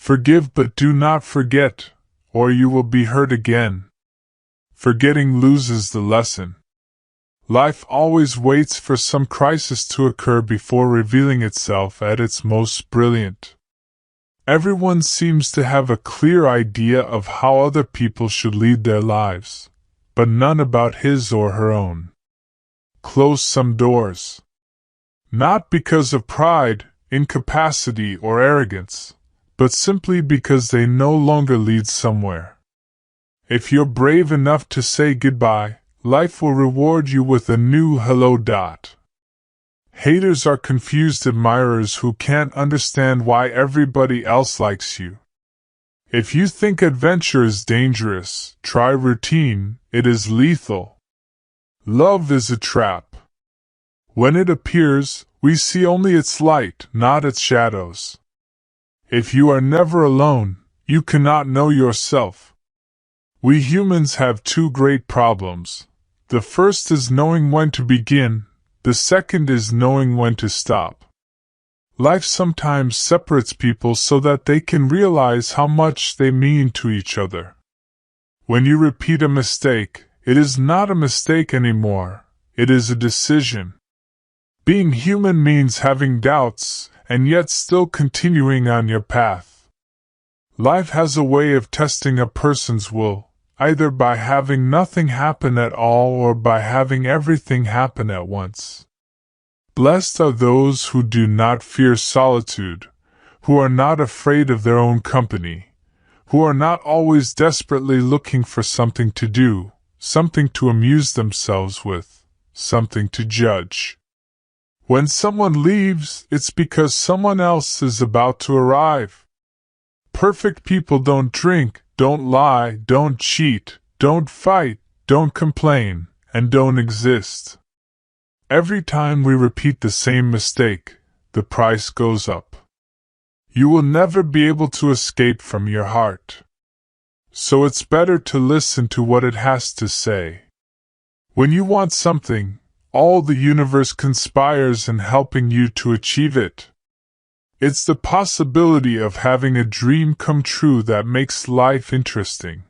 Forgive but do not forget, or you will be hurt again. Forgetting loses the lesson. Life always waits for some crisis to occur before revealing itself at its most brilliant. Everyone seems to have a clear idea of how other people should lead their lives, but none about his or her own. Close some doors. Not because of pride, incapacity, or arrogance, but simply because they no longer lead somewhere. If you're brave enough to say goodbye, life will reward you with a new hello. Haters are confused admirers who can't understand why everybody else likes you. If you think adventure is dangerous, try routine, it is lethal. Love is a trap. When it appears, we see only its light, not its shadows. If you are never alone, you cannot know yourself. We humans have two great problems. The first is knowing when to begin, the second is knowing when to stop. Life sometimes separates people so that they can realize how much they mean to each other. When you repeat a mistake, it is not a mistake anymore, it is a decision. Being human means having doubts, and yet still continuing on your path. Life has a way of testing a person's will, either by having nothing happen at all or by having everything happen at once. Blessed are those who do not fear solitude, who are not afraid of their own company, who are not always desperately looking for something to do, something to amuse themselves with, something to judge. When someone leaves, it's because someone else is about to arrive. Perfect people don't drink, don't lie, don't cheat, don't fight, don't complain, and don't exist. Every time we repeat the same mistake, the price goes up. You will never be able to escape from your heart. So it's better to listen to what it has to say. When you want something, all the universe conspires in helping you to achieve it. It's the possibility of having a dream come true that makes life interesting.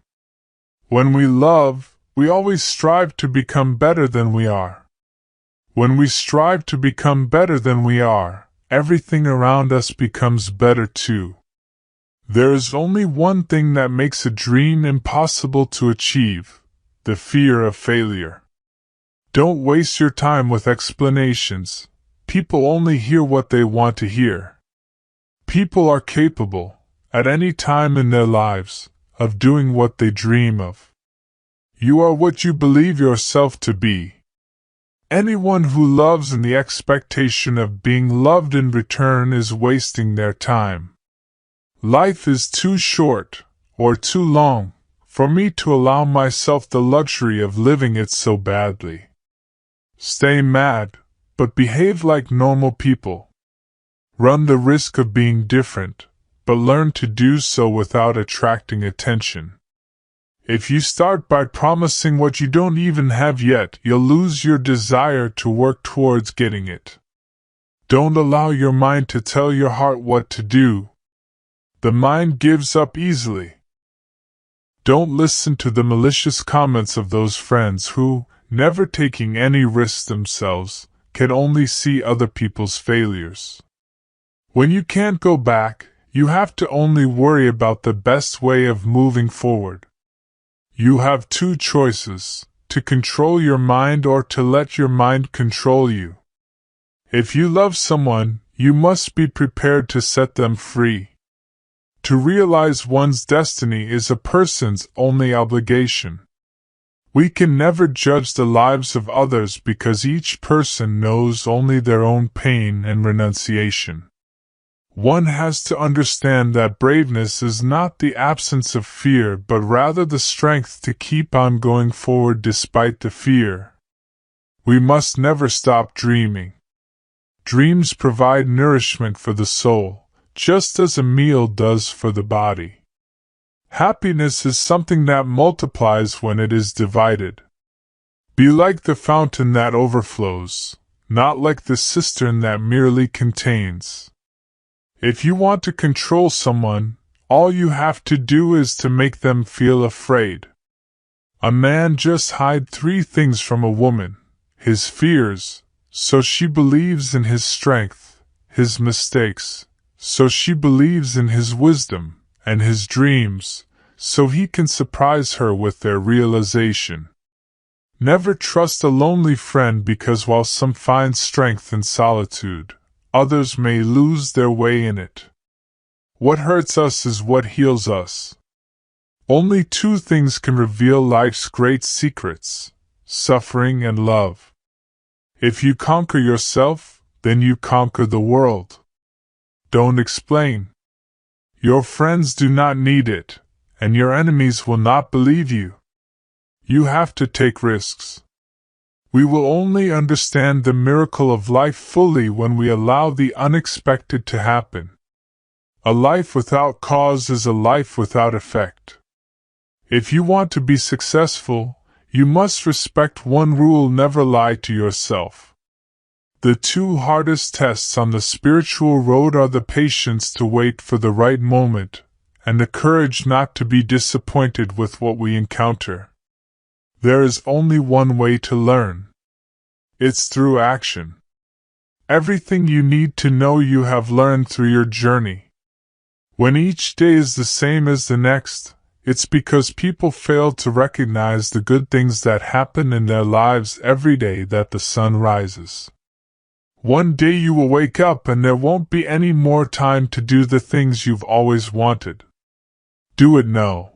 When we love, we always strive to become better than we are. When we strive to become better than we are, everything around us becomes better too. There is only one thing that makes a dream impossible to achieve: the fear of failure. Don't waste your time with explanations. People only hear what they want to hear. People are capable, at any time in their lives, of doing what they dream of. You are what you believe yourself to be. Anyone who loves in the expectation of being loved in return is wasting their time. Life is too short, or too long, for me to allow myself the luxury of living it so badly. Stay mad, but behave like normal people. Run the risk of being different, but learn to do so without attracting attention. If you start by promising what you don't even have yet, you'll lose your desire to work towards getting it. Don't allow your mind to tell your heart what to do. The mind gives up easily. Don't listen to the malicious comments of those friends who, never taking any risks themselves, can only see other people's failures. When you can't go back, you have to only worry about the best way of moving forward. You have two choices: to control your mind or to let your mind control you. If you love someone, you must be prepared to set them free. To realize one's destiny is a person's only obligation. We can never judge the lives of others because each person knows only their own pain and renunciation. One has to understand that braveness is not the absence of fear but rather the strength to keep on going forward despite the fear. We must never stop dreaming. Dreams provide nourishment for the soul, just as a meal does for the body. Happiness is something that multiplies when it is divided. Be like the fountain that overflows, not like the cistern that merely contains. If you want to control someone, All you have to do is to make them feel afraid. A man just hide 3 things from a woman: his fears, so she believes in his strength; his mistakes, so she believes in his wisdom; and his dreams, so he can surprise her with their realization. Never trust a lonely friend, because while some find strength in solitude, others may lose their way in it. What hurts us is what heals us. Only 2 things can reveal life's great secrets: suffering and love. If you conquer yourself, then you conquer the world. Don't explain. Your friends do not need it, and your enemies will not believe you. You have to take risks. We will only understand the miracle of life fully when we allow the unexpected to happen. A life without cause is a life without effect. If you want to be successful, you must respect one rule: never lie to yourself. The 2 hardest tests on the spiritual road are the patience to wait for the right moment, and the courage not to be disappointed with what we encounter. There is only one way to learn. It's through action. Everything you need to know you have learned through your journey. When each day is the same as the next, it's because people fail to recognize the good things that happen in their lives every day that the sun rises. One day you will wake up and there won't be any more time to do the things you've always wanted. Do it now.